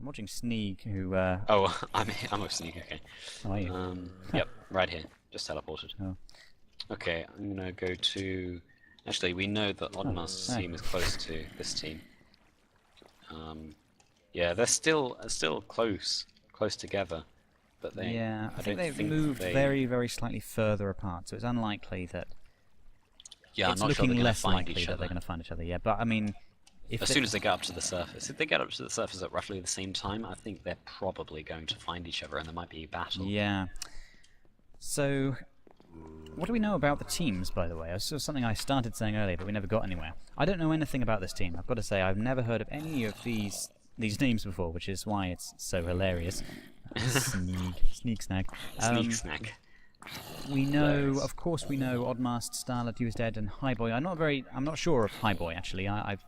I'm watching Sneeg, who... Oh, I'm a sneak, okay. How are you? Yep, right here. Just teleported. Oh. Okay, I'm gonna go to... Actually, we know that oddmast's team is close to this team. Yeah, they're still close together, but they... Yeah, I think don't they've moved very, very slightly further apart, so it's unlikely that... Yeah, it's I'm not sure looking they're less gonna find likely each that other. they're going to find each other, yeah. But, I mean... As soon as they get up to the surface. If they get up to the surface at roughly the same time, I think they're probably going to find each other and there might be a battle. Yeah. So, what do we know about the teams, by the way? This was something I started saying earlier, but we never got anywhere. I don't know anything about this team. I've got to say, I've never heard of any of these names before, which is why it's so hilarious. Sneegsnag. Sneegsnag. We know, of course, we know oddmast, Starrlett, UHC, and HiBoy. I'm not sure of HiBoy actually. I've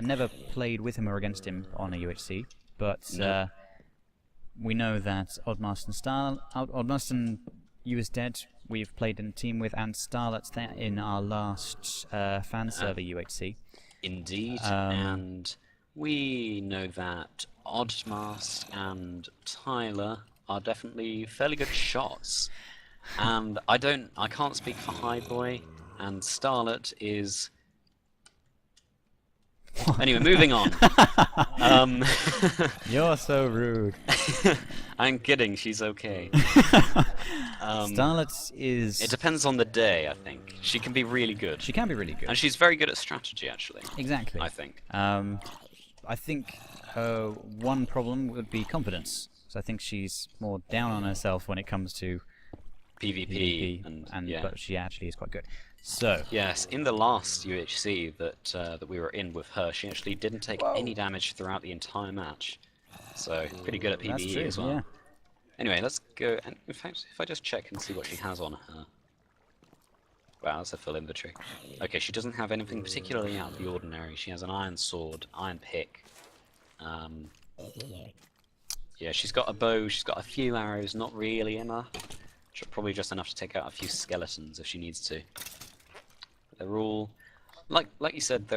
never played with him or against him on a UHC, but we know that oddmast and UHC we've played in a team with, and Starrlett's there in our last fan server UHC. Indeed, and we know that oddmast and Tyler are definitely fairly good shots. And I can't speak for HiBoy, and Starrlett is... Anyway, moving on. You're so rude. I'm kidding, she's okay. Starrlett is... It depends on the day, I think. She can be really good. She can be really good. And she's very good at strategy, actually. Exactly. I think. I think one problem would be confidence. So I think she's more down on herself when it comes to PvP yeah. But she actually is quite good. So yes, in the last UHC that we were in with her, she actually didn't take any damage throughout the entire match. So pretty good at PvE as well. Yeah. Anyway, let's go. And in fact, if I just check and see what she has on her. Wow, that's a full inventory. Okay, she doesn't have anything particularly out of the ordinary. She has an iron sword, iron pick. Yeah, she's got a bow. She's got a few arrows. Not really enough. Probably just enough to take out a few skeletons if she needs to. They're all, like you said,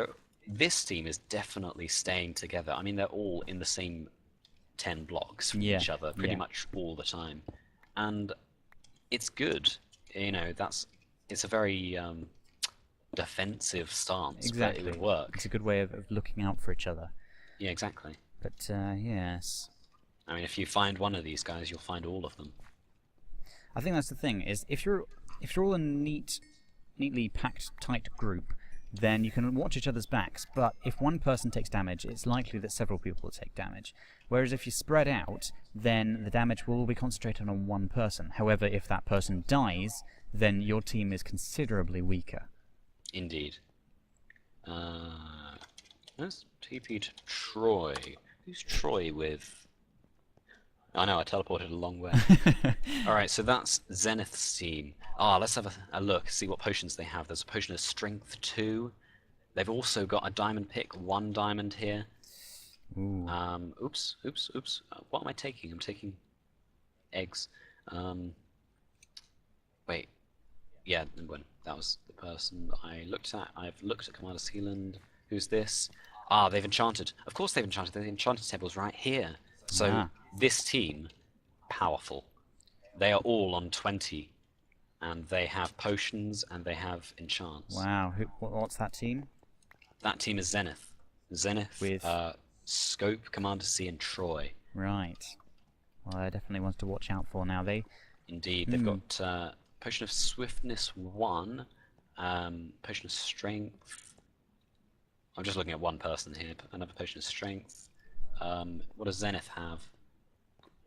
this team is definitely staying together. I mean, they're all in the same 10 blocks from each other pretty much all the time, and it's good. You know, it's a very defensive stance. Exactly. But it would work. It's a good way of looking out for each other. Yeah, exactly. But yes. I mean, if you find one of these guys, you'll find all of them. I think that's the thing, is if you're all a neatly packed, tight group, then you can watch each other's backs, but if one person takes damage, it's likely that several people will take damage. Whereas if you spread out, then the damage will all be concentrated on one person. However, if that person dies, then your team is considerably weaker. Indeed. Let's TP to Troy. Who's Troy with? I know, I teleported a long way. Alright, so that's Zaenith's team. Let's have a look, see what potions they have. There's a potion of Strength 2. They've also got a diamond pick, 1 diamond here. Ooh. Oops. What am I taking? I'm taking eggs. Wait. Yeah, that was the person that I looked at. I've looked at CommanderSealand. Who's this? They've enchanted. Of course they've enchanted. The enchanted table's right here. So this team, powerful. They are all on 20, and they have potions and they have enchants. Wow. What's that team? That team is Zaenith. Zaenith with Scope, CommanderSea, and Troy. Right. Well, they're definitely ones to watch out for now. Indeed, they've got Potion of Swiftness 1, Potion of Strength. I'm just looking at one person here. Another Potion of Strength. What does Zaenith have?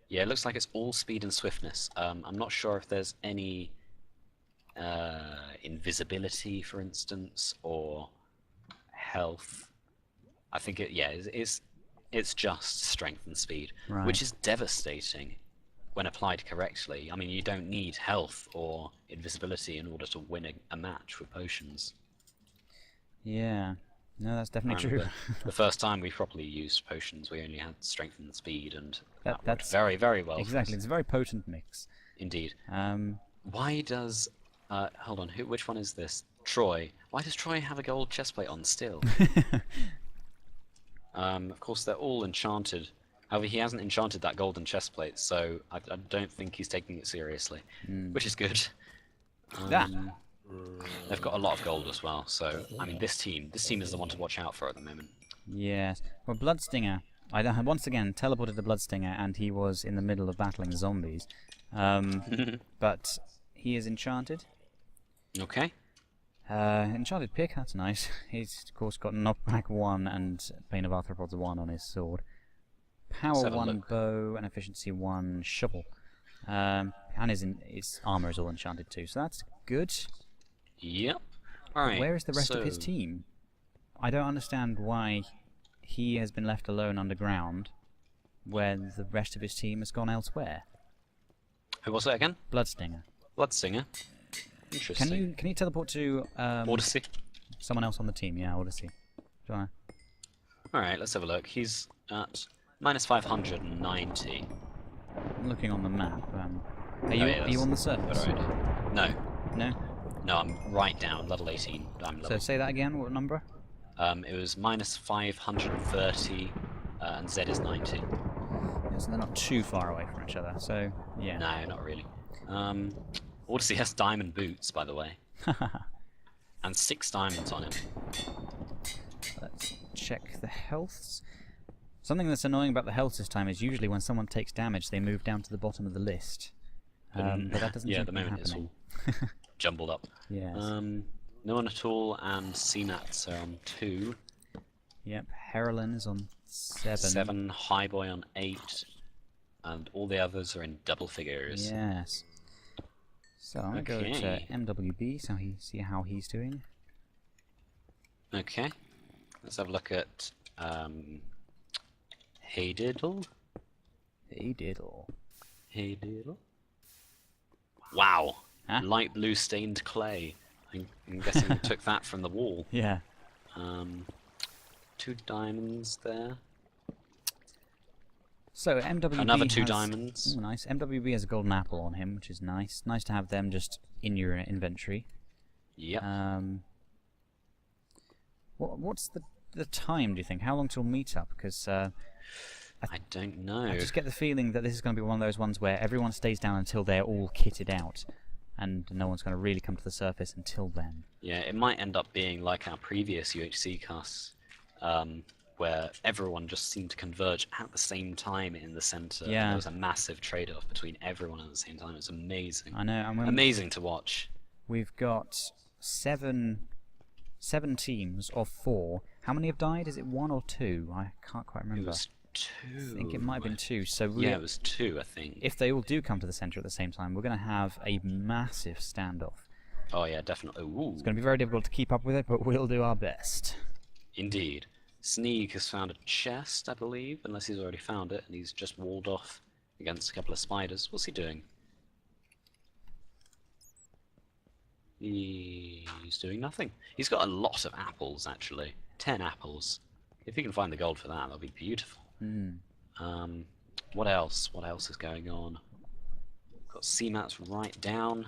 Yeah, it looks like it's all speed and swiftness. I'm not sure if there's any invisibility, for instance, or health. I think it's just strength and speed, which is devastating when applied correctly. I mean, you don't need health or invisibility in order to win a match with potions. Yeah. No, that's definitely true. The first time we properly used potions, we only had strength and speed, and that that's worked very, very well. Exactly, it's a very potent mix. Indeed. Why does... hold on, which one is this? Troy. Why does Troy have a gold chestplate on still? Of course, they're all enchanted. However, he hasn't enchanted that golden chestplate, so I don't think he's taking it seriously, which is good. They've got a lot of gold as well, so I mean, this team is the one to watch out for at the moment. Yes. Well, Bloodstinger. I once again teleported to Bloodstinger, and he was in the middle of battling zombies. But he is enchanted. Okay. Enchanted pick, that's nice. He's, of course, got Knockback 1 and Bane of Arthropods 1 on his sword. Power 1 bow and Efficiency 1 shovel. And his armor is all enchanted too, so that's good. Yep. Alright. Where is the rest of his team? I don't understand why he has been left alone underground where the rest of his team has gone elsewhere. Who was it again? Bloodstinger. Bloodstinger. Interesting. Can you teleport to Odyssey? someone else on the team? Yeah, Odyssey. Alright, let's have a look. He's at minus 590. I'm looking on the map. Are you on the surface? Right. No. No? No, I'm right down, level 18. So say that again, what number? It was minus 530, and Z is 90. Yeah, so they're not too far away from each other, so yeah. No, not really. Odyssey has diamond boots, by the way. And 6 diamonds on him. Let's check the healths. Something that's annoying about the health this time is usually when someone takes damage, they move down to the bottom of the list. But that doesn't seem to be happening. It's all jumbled up. Yes. No one at all, and CMattznes are on 2. Yep, Heralen is on 7. 7, HiBoy on 8, and all the others are in double figures. Yes. So I'm going to go to MWB, so see how he's doing. Okay. Let's have a look at haydiddle. Haydiddle. Wow. Huh? Light blue stained clay. I'm guessing you took that from the wall. Yeah. 2 diamonds there. So MWB Another 2 has, diamonds. Ooh, nice. MWB has a golden apple on him, which is nice. Nice to have them just in your inventory. Yep. What's the time, do you think? How long till meet up? Because I don't know. I just get the feeling that this is going to be one of those ones where everyone stays down until they're all kitted out, and no one's going to really come to the surface until then. Yeah, it might end up being like our previous UHC casts, where everyone just seemed to converge at the same time in the center. Yeah. There was a massive trade-off between everyone at the same time. It's amazing. I know. Amazing to watch. We've got 7 teams of 4. How many have died? Is it 1 or 2? I can't quite remember. It was 2. I think it might have been 2. So yeah, it was 2, I think. If they all do come to the center at the same time, we're going to have a massive standoff. Oh yeah, definitely. Ooh. It's going to be very difficult to keep up with it, but we'll do our best. Indeed. Sneeg has found a chest, I believe, unless he's already found it, and he's just walled off against a couple of spiders. What's he doing? He's doing nothing. He's got a lot of apples, actually. 10 apples. If he can find the gold for that, that'll be beautiful. What else? What else is going on? Got CMattznes right down.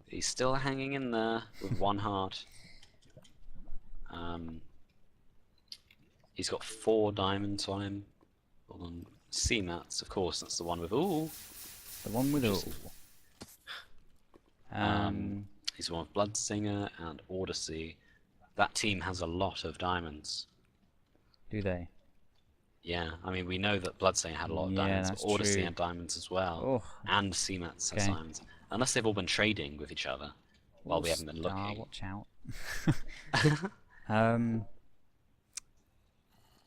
He's still hanging in there with 1 heart. He's got 4 diamonds on him. Hold on. CMattznes, of course, that's the one with ooh. The one with all. He's the one with Bloodstinger and Odyssey. That team has a lot of diamonds. Do they? Yeah, I mean, we know that Bloodstinger had a lot of diamonds, but that's Odyssey true. had diamonds as well. Oh. And CMattznes has Okay. diamonds. Unless they've all been trading with each other while we haven't been looking. Watch out.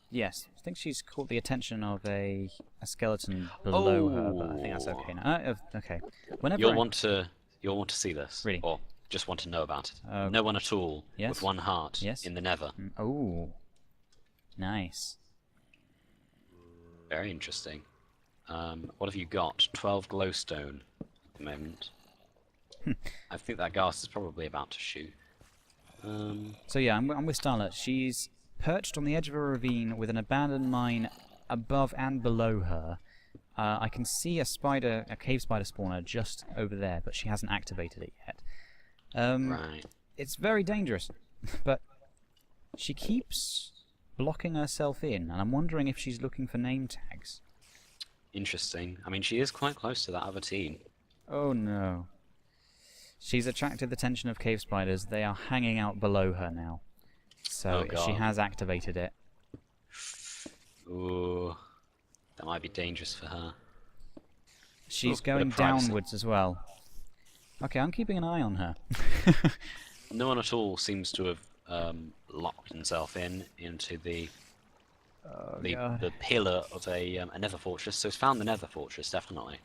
Yes, I think she's caught the attention of a skeleton below her, but I think that's okay now. Okay. Whenever You'll want to see this, Really? or just want to know about it. Okay. No one at all Yes. with 1 heart Yes. in the Nether. Oh, nice. Very interesting. What have you got? 12 glowstone at the moment. I think that ghast is probably about to shoot. So yeah, I'm with Starrlett. She's perched on the edge of a ravine with an abandoned mine above and below her. I can see a cave spider spawner just over there, but she hasn't activated it yet. Right. It's very dangerous, but she keeps blocking herself in, and I'm wondering if she's looking for name tags. Interesting. I mean, she is quite close to that other team. Oh no. She's attracted the attention of cave spiders. They are hanging out below her now. So Oh, she God. has activated it. Ooh, that might be dangerous for her. She's Ooh, bit of going privacy. downwards as well. Okay, I'm keeping an eye on her. No one at all seems to have locked himself into the God. the pillar of a nether fortress. So it's found the nether fortress, definitely.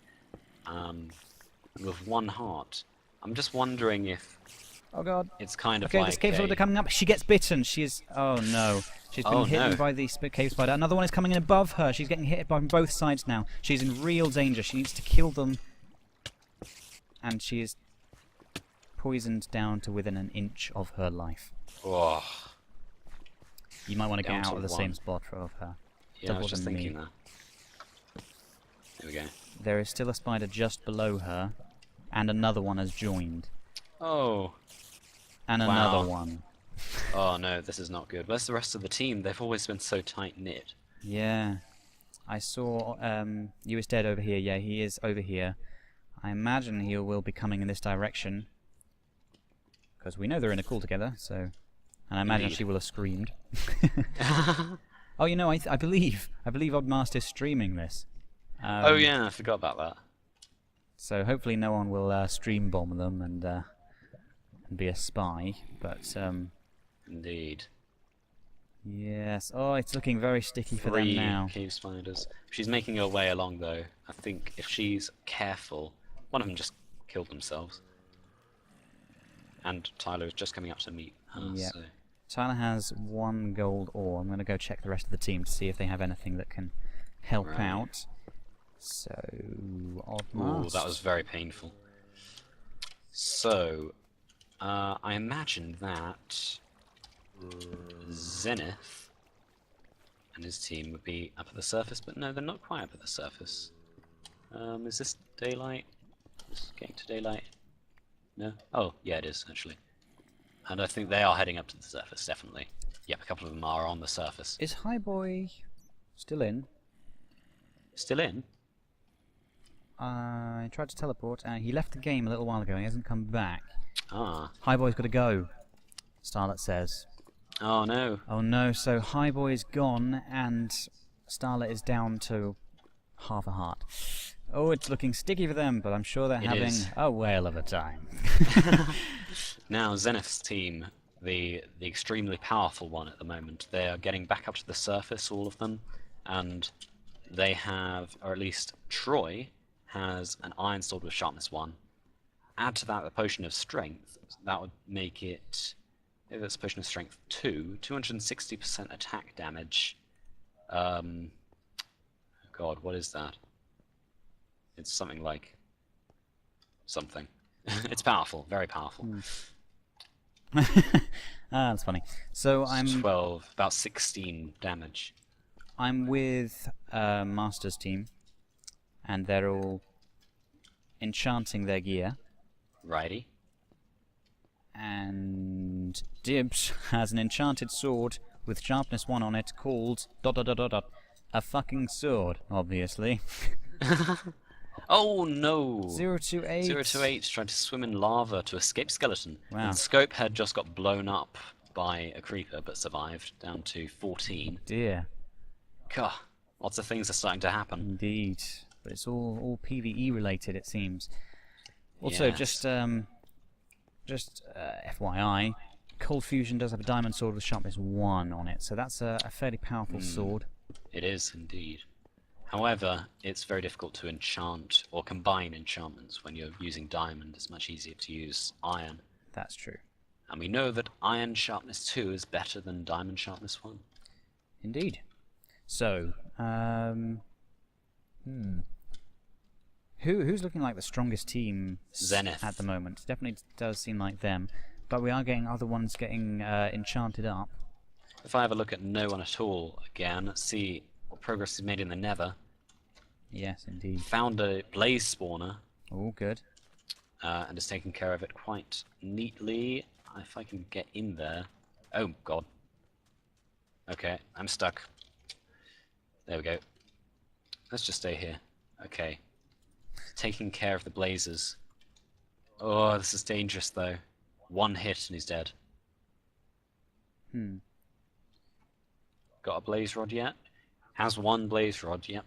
With one heart. I'm just wondering if Oh god. it's kind of Okay, like this cave spider coming up. She gets bitten. She is... Oh no. She's been Oh, hit no. by the cave spider. Another one is coming in above her. She's getting hit by both sides now. She's in real danger. She needs to kill them. And she is poisoned down to within an inch of her life. Oh, You might want to Down get out to of the one. same spot of her. yeah, I Double was just than me. thinking that. There we go. There is still a spider just below her. And another one has joined. Oh. And Wow. another one. Oh no, this is not good. Where's the rest of the team? They've always been so tight-knit. Yeah. I saw you is dead over here. Yeah, he is over here. I imagine he will be coming in this direction. Because we know they're in a call together, so... And I imagine Indeed. she will have screamed. Oh, you know, I believe oddmast is streaming this. Oh yeah, I forgot about that. So hopefully no one will stream bomb them and be a spy. But Indeed. yes, oh, it's looking very sticky for them Three now. cave spiders. She's making her way along though. I think if she's careful, one of them just killed themselves. And Tyler is just coming up to meet her. Yep. So. Tyler has 1 gold ore. I'm going to go check the rest of the team to see if they have anything that can help Right. out. So, oddmast. Ooh, that was very painful. So, I imagine that Zaenith and his team would be up at the surface, but no, they're not quite up at the surface. Is this daylight? Is it getting to daylight? No? Oh, yeah, it is, actually. And I think they are heading up to the surface, definitely. Yep, a couple of them are on the surface. Is HiBoy still in? Still in? I tried to teleport. He left the game a little while ago. He hasn't come back. Ah. HiBoy's got to go, Starrlett says. Oh, no. Oh no, so HiBoy's gone and Starrlett is down to half a heart. Oh, it's looking sticky for them, but I'm sure they're It having is. a whale of a time. Now, Zaenith's team, the extremely powerful one at the moment, they are getting back up to the surface, all of them, and they have, or at least Troy, has an iron sword with sharpness 1. Add to that the potion of strength, that would make it, if it's a potion of strength 2, 260% attack damage. God, what is that? It's something like... something. It's powerful, very powerful. That's funny. So I'm 12, about 16 damage. I'm with Master's team, and they're all enchanting their gear. Righty. And Dibs has an enchanted sword with sharpness 1 on it called ... a fucking sword, obviously. Oh no! ZeroTwoEight. ZeroTwoEight tried to swim in lava to escape skeleton. Wow. And Scope had just got blown up by a creeper but survived, down to 14. Dear. Gah, lots of things are starting to happen. Indeed. But it's all PvE related, it seems. Also, Yes. just FYI, Cold Fusion does have a diamond sword with sharpness 1 on it, so that's a fairly powerful sword. It is indeed. However, it's very difficult to enchant or combine enchantments when you're using diamond. It's much easier to use iron. That's true. And we know that iron sharpness 2 is better than diamond sharpness 1. Indeed. So, Who's looking like the strongest team Zaenith. at the moment? Definitely does seem like them, but we are getting other ones getting enchanted up. If I have a look at no one at all again, let's see what progress is made in the nether. Yes, indeed. Found a blaze spawner All good. and is taking care of it quite neatly. If I can get in there. Oh god. Okay, I'm stuck. There we go. Let's just stay here. Okay. Taking care of the blazers. Oh, this is dangerous though. One hit and he's dead. Got a blaze rod yet? Has one blaze rod, yep.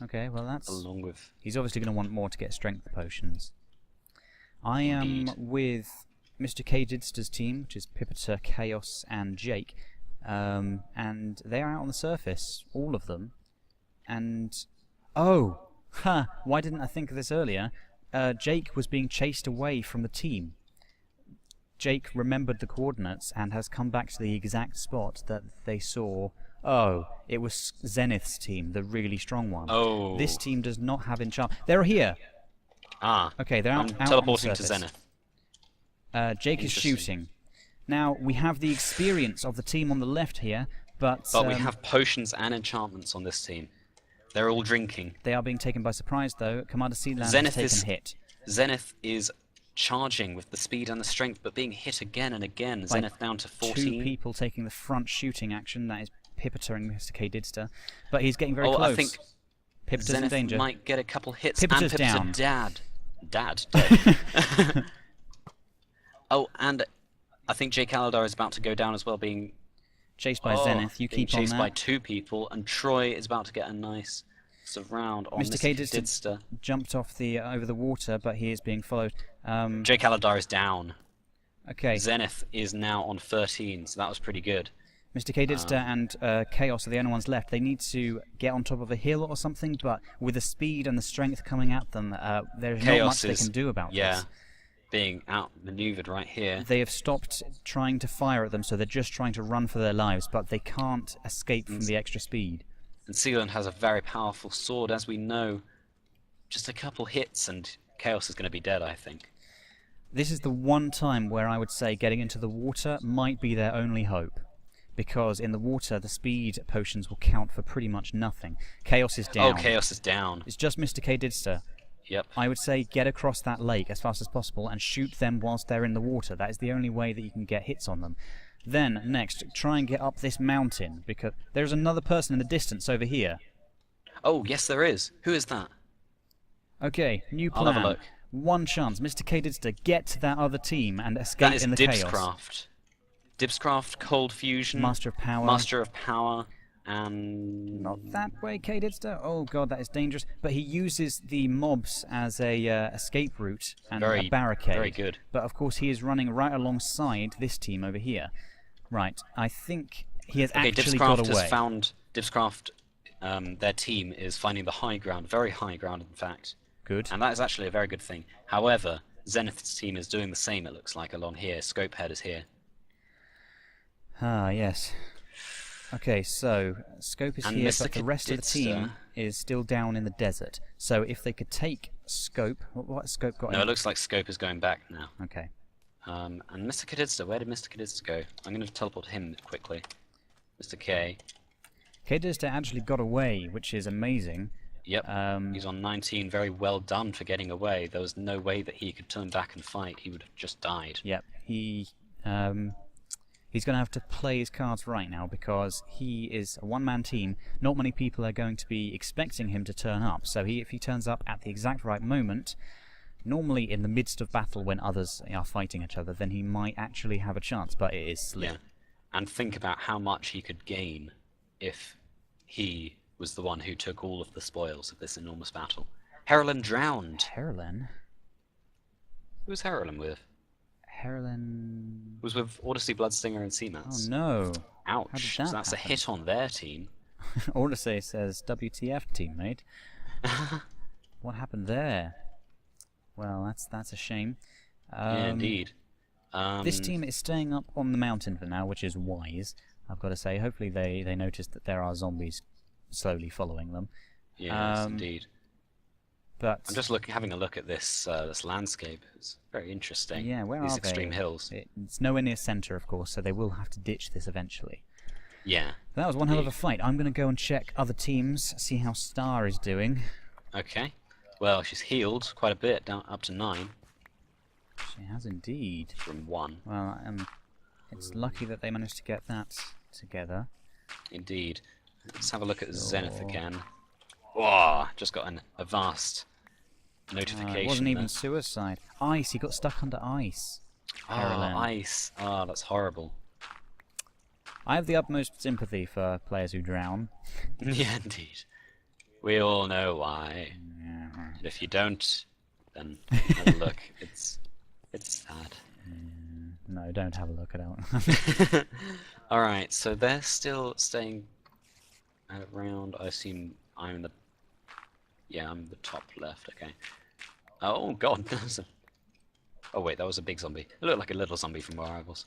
Okay, well that's... Along with... He's obviously going to want more to get strength potions. I am with MrKdidster's team, which is Pippiter, Chaos, and Jake. And they are out on the surface, all of them. And... Oh! Ha! Why didn't I think of this earlier? Jake was being chased away from the team. Jake remembered the coordinates and has come back to the exact spot that they saw. Oh, it was Zaenith's team, the really strong one. Oh. This team does not have enchant. They're here. Ah. Okay, they're out. I'm teleporting to Zenith. Zenith. Jake is shooting. Now we have the experience of the team on the left here, but we have potions and enchantments on this team. They're all drinking. They are being taken by surprise, though. CommanderSealand has taken hit. Zenith is charging with the speed and the strength, but being hit again and again. Zaenith down to 14. 2 people taking the front shooting action. That is Pippiter and MrKdidster. But he's getting very close. I think Pippiter's Zaenith in danger. might get a couple hits. Pippiter's and down. Dad. Oh, and I think JakeAladar is about to go down as well, being chased by Zaenith. You keep on that. Chased by 2 people, and Troy is about to get a nice surround on MrKdidster. Jumped off the over the water, but he is being followed. JakeAladar is down. Okay. Zaenith is now on 13, so that was pretty good. MrKdidster and Chaos are the only ones left. They need to get on top of a hill or something, but with the speed and the strength coming at them, there's not much they can do about this. Being outmaneuvered right here. They have stopped trying to fire at them, so they're just trying to run for their lives, but they can't escape from the extra speed. And Sealand has a very powerful sword, as we know. Just a couple hits and Chaos is going to be dead, I think. This is the one time where I would say getting into the water might be their only hope. Because in the water, the speed potions will count for pretty much nothing. Chaos is down. Oh, Chaos is down. It's just MrKdidster. Yep. I would say get across that lake as fast as possible and shoot them whilst they're in the water. That is the only way that you can get hits on them. Then, next, try and get up this mountain, because there's another person in the distance over here. Oh, yes there is. Who is that? Okay, new plan. I'll have a look. One chance. MrKdidster, get to that other team and escape in the chaos. Dibzcraft. Dibzcraft, Cold Fusion, Master of Power, and... Not that way, KDidster. Oh god, that is dangerous. But he uses the mobs as a escape route and a barricade. Very good. But of course he is running right alongside this team over here. Right, I think he has actually got away. Dibzcraft has found... Dibzcraft, their team is finding the high ground, very high ground in fact. Good. And that is actually a very good thing. However, Zenith's team is doing the same, it looks like, along here. Scopehead is here. Ah, yes. Okay, so Scope is here, but the rest of the team is still down in the desert. So if they could take Scope... What has Scope got? No, it looks like Scope is going back now. Okay. And MrKdidster, where did MrKdidster go? I'm going to teleport him quickly. Mr. K. KDidster actually got away, which is amazing. Yep, he's on 19. Very well done for getting away. There was no way that he could turn back and fight. He would have just died. Yep, he's going to have to play his cards right now because he is a one-man team. Not many people are going to be expecting him to turn up. So if he turns up at the exact right moment, normally in the midst of battle when others are fighting each other, then he might actually have a chance, but it is slim. Yeah. And think about how much he could gain if he was the one who took all of the spoils of this enormous battle. Heralen drowned. Heralen? Who was Heralen with? Heralen was with Odyssey, Bloodstinger, and CMattznes. Oh no! Ouch! So that's happen? A hit on their team. Odyssey says, "WTF, teammate." What happened there? Well, that's a shame. Yeah, indeed. This team is staying up on the mountain for now, which is wise, I've got to say. Hopefully they noticed that there are zombies slowly following them. Yes, indeed. But I'm just having a look at this this landscape. It's very interesting. Yeah, where These are extreme they? hills. It's nowhere near centre, of course, so they will have to ditch this eventually. Yeah. That was one hell of a fight. I'm going to go and check other teams, see how Star is doing. Okay. Well, she's healed quite a bit, down up to 9. She has indeed. From 1. Well, it's lucky that they managed to get that together. Indeed. Let's have a look at Zaenith again. Whoa, just got a vast notification. It wasn't even there. suicide. Ice, he got stuck under ice. Oh, Heralen. ice. Oh, that's horrible. I have the utmost sympathy for players who drown. Yeah, indeed. We all know why. Yeah. And if you don't, then have a look. It's sad. No, don't have a look at it. Alright, so they're still staying around. I assume I'm the... Yeah, I'm the top left, okay. Oh god, there's a... Oh wait, that was a big zombie. It looked like a little zombie from where I was.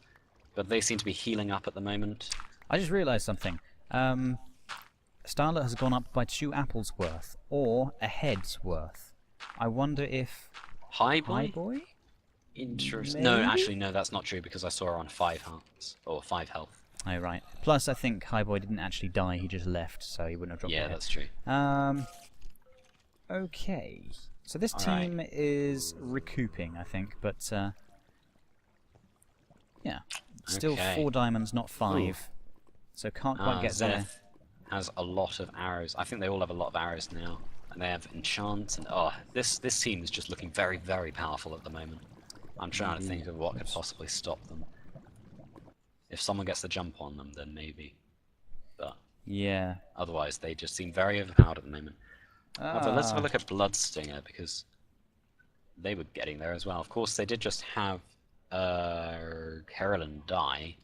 But they seem to be healing up at the moment. I just realised something. Starrlett has gone up by 2 apples worth, or a head's worth. I wonder if... HiBoy? HiBoy? Interesting. No, actually, no, that's not true because I saw her on 5 hearts, or 5 health. Oh, right. Plus, I think HiBoy didn't actually die, he just left, so he wouldn't have dropped Yeah, the head. that's true. Okay. So this Alright. team is recouping, I think, but, yeah. Still Okay. 4 diamonds, not 5. Ooh. So can't quite get there. Zaenith has a lot of arrows. I think they all have a lot of arrows now. And they have enchants, and oh, this team is just looking very, very powerful at the moment. I'm trying to think of what could possibly stop them. If someone gets the jump on them, then maybe. But Yeah. otherwise, they just seem very overpowered at the moment. But let's have a look at Bloodstinger, because they were getting there as well. Of course, they did just have Heralen die,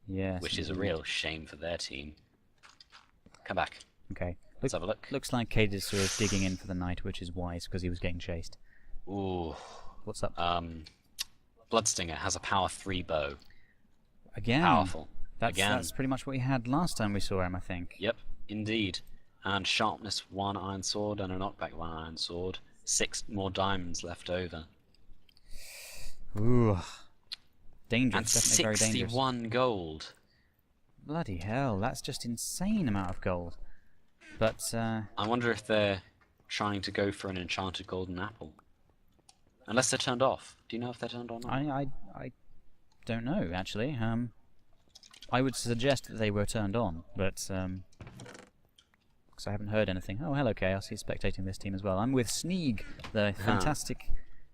Yes. which is a real shame for their team. Come back. Okay. Let's have a look. Looks like KhaosLCC is digging in for the night, which is wise, because he was getting chased. Ooh. What's up? Bloodstinger has a power 3 bow. Again. Powerful. That's pretty much what we had last time we saw him, I think. Yep, indeed. And sharpness 1 iron sword and a knockback 1 iron sword. 6 more diamonds left over. Ooh. Dangerous, And definitely very dangerous. 61 gold. Bloody hell, that's just insane amount of gold. But, I wonder if they're trying to go for an enchanted golden apple. Unless they're turned off. Do you know if they're turned on or not? I don't know, actually. I would suggest that they were turned on, but, because I haven't heard anything. Oh, hello, Chaos. He's spectating this team as well. I'm with Sneeg, the fantastically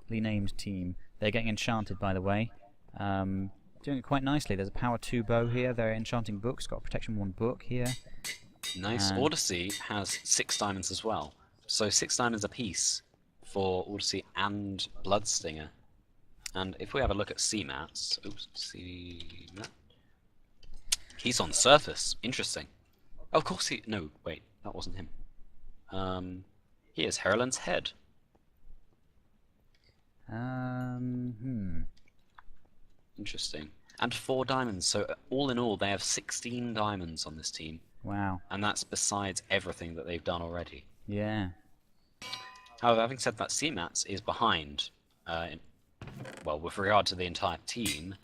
named team. They're getting enchanted, by the way. Doing it quite nicely. There's a power 2 bow here. They're enchanting books. Got a protection 1 book here. Nice. Odyssey has 6 diamonds as well. So 6 diamonds apiece for Odyssey and Bloodstinger. And if we have a look at CMattznes... Oops, CMattznes... He's on surface. Interesting. Oh, of course he... No, wait. That wasn't him. Here's Heralen's head. Interesting. And 4 diamonds. So all in all, they have 16 diamonds on this team. Wow. And that's besides everything that they've done already. Yeah. However, having said that, CMattznes is behind. Well, with regard to the entire team,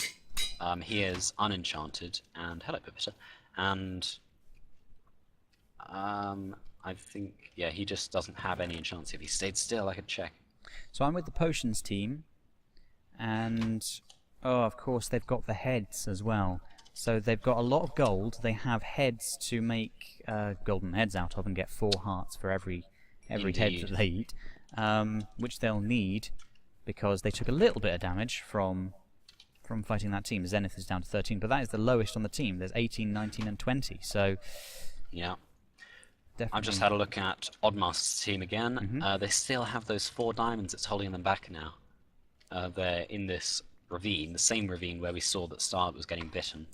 he is unenchanted, and hello, Pippiter, and I think, yeah, he just doesn't have any enchants. If he stayed still, I could check. So I'm with the potions team, and oh, of course they've got the heads as well. So they've got a lot of gold. They have heads to make golden heads out of and get 4 hearts for every head Indeed. that they eat, which they'll need because they took a little bit of damage from fighting that team. Zaenith is down to 13, but that is the lowest on the team. There's 18, 19, and 20. So Yeah. definitely. I've just had a look at Oddmast's team again. They still have those 4 diamonds that's holding them back now. They're in this ravine, the same ravine where we saw that Starrlett was getting bitten.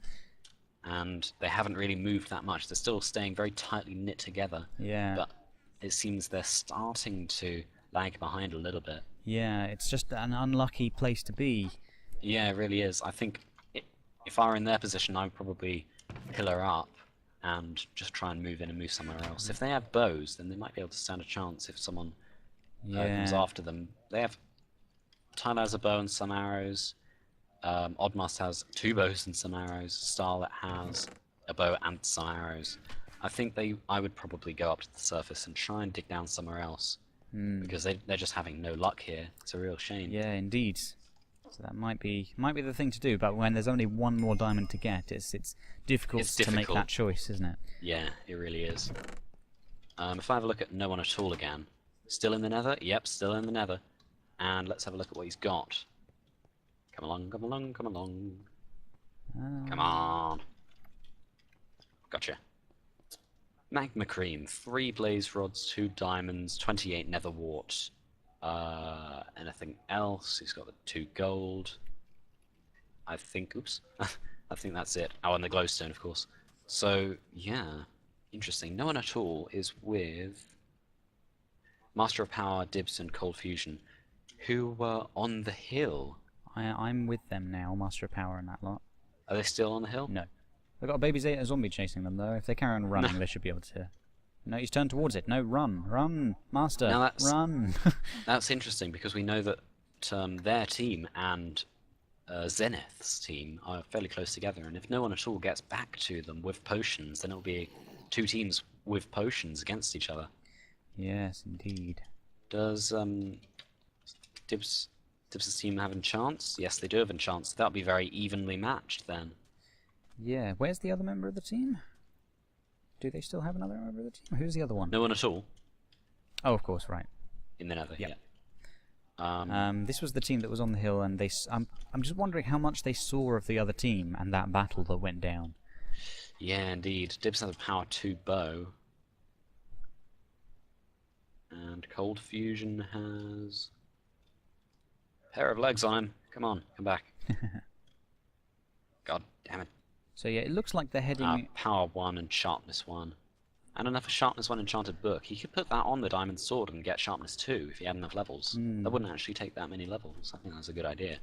And they haven't really moved that much. They're still staying very tightly knit together. Yeah. But it seems they're starting to lag behind a little bit. Yeah, it's just an unlucky place to be. Yeah, it really is. I think if I were in their position, I would probably pillar up and just try and move in and move somewhere else. If they have bows, then they might be able to stand a chance if someone comes after them. They have... Tyler has a bow and some arrows. Oddmast has 2 bows and some arrows. Starrlett has a bow and some arrows. I think I would probably go up to the surface and try and dig down somewhere else. Because they're just having no luck here. It's a real shame. Yeah, indeed. So that might be the thing to do. But when there's only one more diamond to get, it's difficult to make that choice, isn't it? Yeah, it really is. If I have a look at no one at all again, still in the Nether? Yep, still in the Nether. And let's have a look at what he's got. Come along, come along, come along. Come on. Gotcha. Magma Cream, 3 blaze rods, 2 diamonds, 28 nether wart. Anything else? He's got the 2 gold. I think, oops. I think that's it. Oh, and the glowstone, of course. So, yeah. Interesting. No one at all is with Master of Power, Dibs, and Cold Fusion, who were on the hill. I'm with them now, Master of Power and that lot. Are they still on the hill? No. They've got a baby Zeta zombie chasing them, though. If they carry on running, they should be able to... No, he's turned towards it. No, run. Run, Master. Now that's, run. That's interesting, because we know that their team and Zaenith's team are fairly close together, and if no one at all gets back to them with potions, then it'll be 2 teams with potions against each other. Yes, indeed. Does Dibs' team have a chance? Yes, they do have a chance. That'll be very evenly matched then. Yeah, where's the other member of the team? Do they still have another member of the team? Who's the other one? No one at all. Oh, of course, right. In the Nether, Yep. yeah. This was the team that was on the hill, and I'm just wondering how much they saw of the other team and that battle that went down. Yeah, indeed. Dibs has a power 2 bow. And Cold Fusion has a pair of legs on him. Come on, come back. God damn it. So yeah, it looks like they're heading... Power 1 and Sharpness 1. And enough of Sharpness 1 enchanted book. He could put that on the Diamond Sword and get Sharpness 2 if he had enough levels. That wouldn't actually take that many levels. I think that's a good idea.